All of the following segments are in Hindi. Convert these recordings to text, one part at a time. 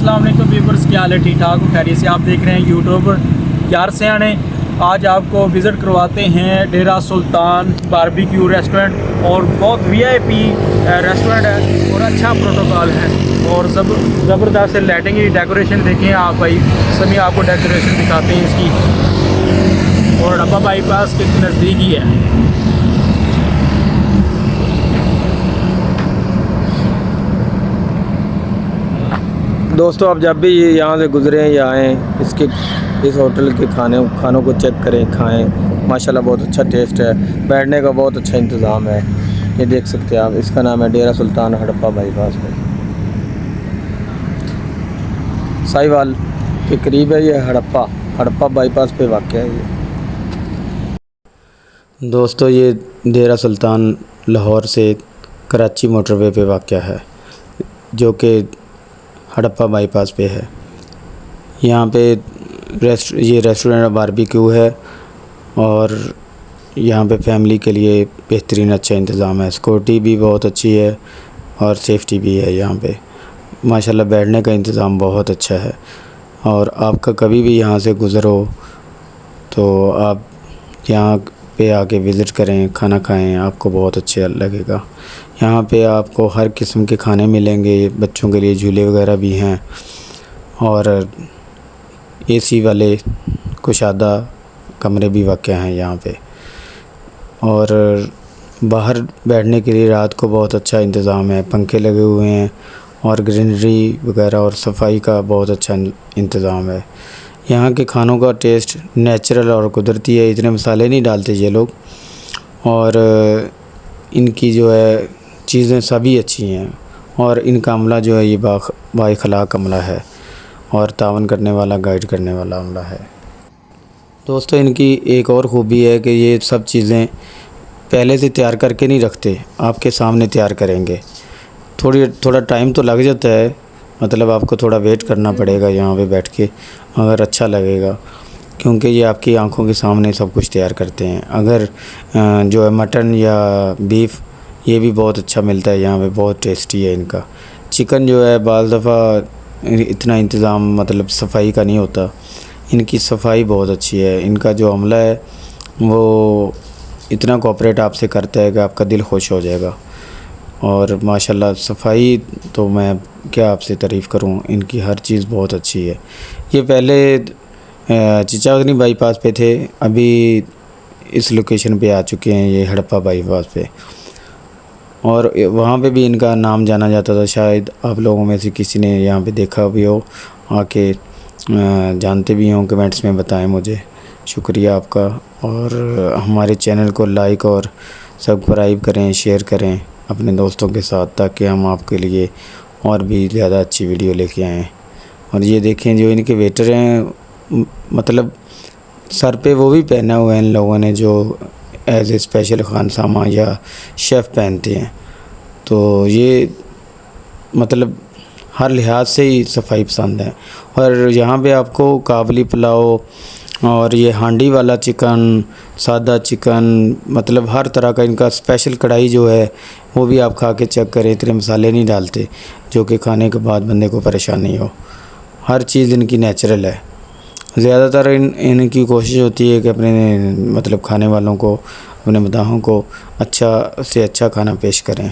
अस्सलाम वालेकुम व्यूअर्स, क्या हाल है? ठीक ठाक खैरियत से आप देख रहे हैं यूट्यूब यार सियाने। आज आपको विज़िट करवाते हैं डेरा सुल्तान बारबेक्यू रेस्टोरेंट। और बहुत वीआईपी रेस्टोरेंट है और अच्छा प्रोटोकॉल है और ज़बरदस्त से लाइटिंग की डेकोरेशन देखें आप भाई। सभी आपको डेकोरेशन दिखाते हैं इसकी। और डब्बा बाईपास के नज़दीक ही है। दोस्तों, आप जब भी यहाँ से गुज़रें या आएँ, इस होटल के खानों को चेक करें, खाएं। माशाल्लाह बहुत अच्छा टेस्ट है, बैठने का बहुत अच्छा इंतज़ाम है। ये देख सकते हैं आप, इसका नाम है डेरा सुल्तान हड़प्पा बाईपास पे, साहिवाल के करीब है। ये हड़प्पा बाईपास पे वाक़या है ये। दोस्तों, ये डेरा सुल्तान लाहौर से कराची मोटरवे पे वाक़या है, जो कि हड़प्पा बाईपास पे है। यहाँ पे ये रेस्टोरेंट बारबेक्यू है और यहाँ पे फैमिली के लिए बेहतरीन अच्छा इंतज़ाम है। सिक्योरिटी भी बहुत अच्छी है और सेफ्टी भी है यहाँ पे। माशाल्लाह बैठने का इंतज़ाम बहुत अच्छा है। और आपका कभी भी यहाँ से गुज़रो तो आप यहाँ पे आके विज़िट करें, खाना खाएं, आपको बहुत अच्छा लगेगा। यहाँ पे आपको हर किस्म के खाने मिलेंगे, बच्चों के लिए झूले वगैरह भी हैं और एसी वाले कुशादा कमरे भी वाक़या हैं यहाँ पे। और बाहर बैठने के लिए रात को बहुत अच्छा इंतज़ाम है, पंखे लगे हुए हैं और ग्रीनरी वगैरह और सफाई का बहुत अच्छा इंतज़ाम है। यहाँ के खानों का टेस्ट नेचुरल और कुदरती है, इतने मसाले नहीं डालते ये लोग। और इनकी जो है चीज़ें सभी अच्छी हैं और इनका अमला जो है ये बाइखलाक अमला है और तावन करने वाला, गाइड करने वाला अमला है। दोस्तों, इनकी एक और ख़ूबी है कि ये सब चीज़ें पहले से तैयार करके नहीं रखते, आपके सामने तैयार करेंगे। थोड़ा टाइम तो लग जाता है, मतलब आपको थोड़ा वेट करना पड़ेगा यहाँ पे बैठ के, अगर अच्छा लगेगा, क्योंकि ये आपकी आंखों के सामने सब कुछ तैयार करते हैं। अगर जो है मटन या बीफ, ये भी बहुत अच्छा मिलता है यहाँ पे, बहुत टेस्टी है इनका। चिकन जो है बाज़ दफ़ा इतना इंतज़ाम मतलब सफाई का नहीं होता, इनकी सफाई बहुत अच्छी है। इनका जो अमला है वो इतना कोऑपरेट आपसे करता है कि आपका दिल खुश हो जाएगा। और माशाल्लाह सफाई तो मैं क्या आपसे तारीफ़ करूं, इनकी हर चीज़ बहुत अच्छी है। ये पहले चिचागनी बाईपास पे थे, अभी इस लोकेशन पे आ चुके हैं, ये हड़प्पा बाईपास पे। और वहाँ पे भी इनका नाम जाना जाता था, शायद आप लोगों में से किसी ने यहाँ पे देखा भी हो, आके जानते भी हों, कमेंट्स में बताएं मुझे। शुक्रिया आपका। और हमारे चैनल को लाइक और सब्सक्राइब करें, शेयर करें अपने दोस्तों के साथ, ताकि हम आपके लिए और भी ज़्यादा अच्छी वीडियो लेके आएँ। और ये देखें, जो इनके वेटर हैं, मतलब सर पे वो भी पहना हुआ है इन लोगों ने, जो एज ए स्पेशल खानसामा या शेफ़ पहनते हैं। तो ये मतलब हर लिहाज से ही सफाई पसंद है। और यहाँ पे आपको काबली पुलाव और ये हांडी वाला चिकन, सादा चिकन, मतलब हर तरह का इनका स्पेशल कढ़ाई जो है वो भी आप खा के चेक करें, इतने मसाले नहीं डालते जो कि खाने के बाद बंदे को परेशानी हो। हर चीज़ इनकी नेचुरल है। ज़्यादातर इनकी कोशिश होती है कि अपने मतलब खाने वालों को, अपने मदाहों को अच्छा से अच्छा खाना पेश करें।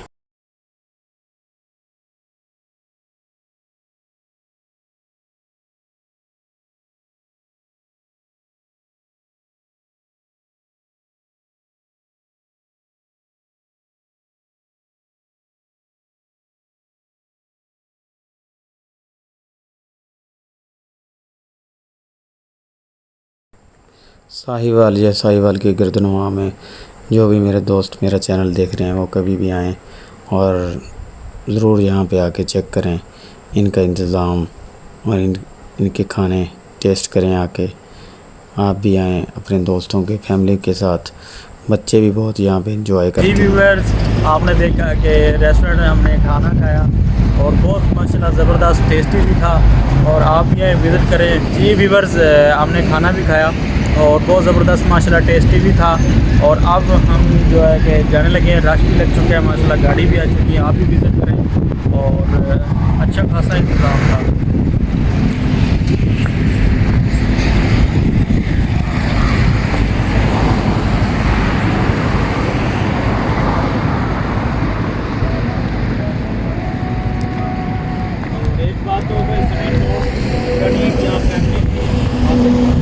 साहिवाल के गर्दनुमा में जो भी मेरे दोस्त मेरा चैनल देख रहे हैं, वो कभी भी आएँ और ज़रूर यहाँ पे आके चेक करें इनका इंतज़ाम और इनके खाने टेस्ट करें आके। आप भी आएँ अपने दोस्तों के, फैमिली के साथ। बच्चे भी बहुत यहाँ पे एंजॉय करते हैं। व्यूअर्स, आपने देखा कि रेस्टोरेंट में हमने खाना खाया और बहुत माशाल्लाह ज़बरदस्त टेस्टी भी था। और आप भी विज़िट करें। जी व्यूअर्स, हमने खाना भी खाया और बहुत ज़बरदस्त माशाल्लाह टेस्टी भी था। और अब हम जो है कि जाने लगे हैं, रश भी लग चुके हैं माशाल्लाह, गाड़ी भी आ चुकी है। आप भी विज़िट करें और अच्छा खासा इंतज़ाम था। बात हो गई सनी नोट रनिंग या फैमिली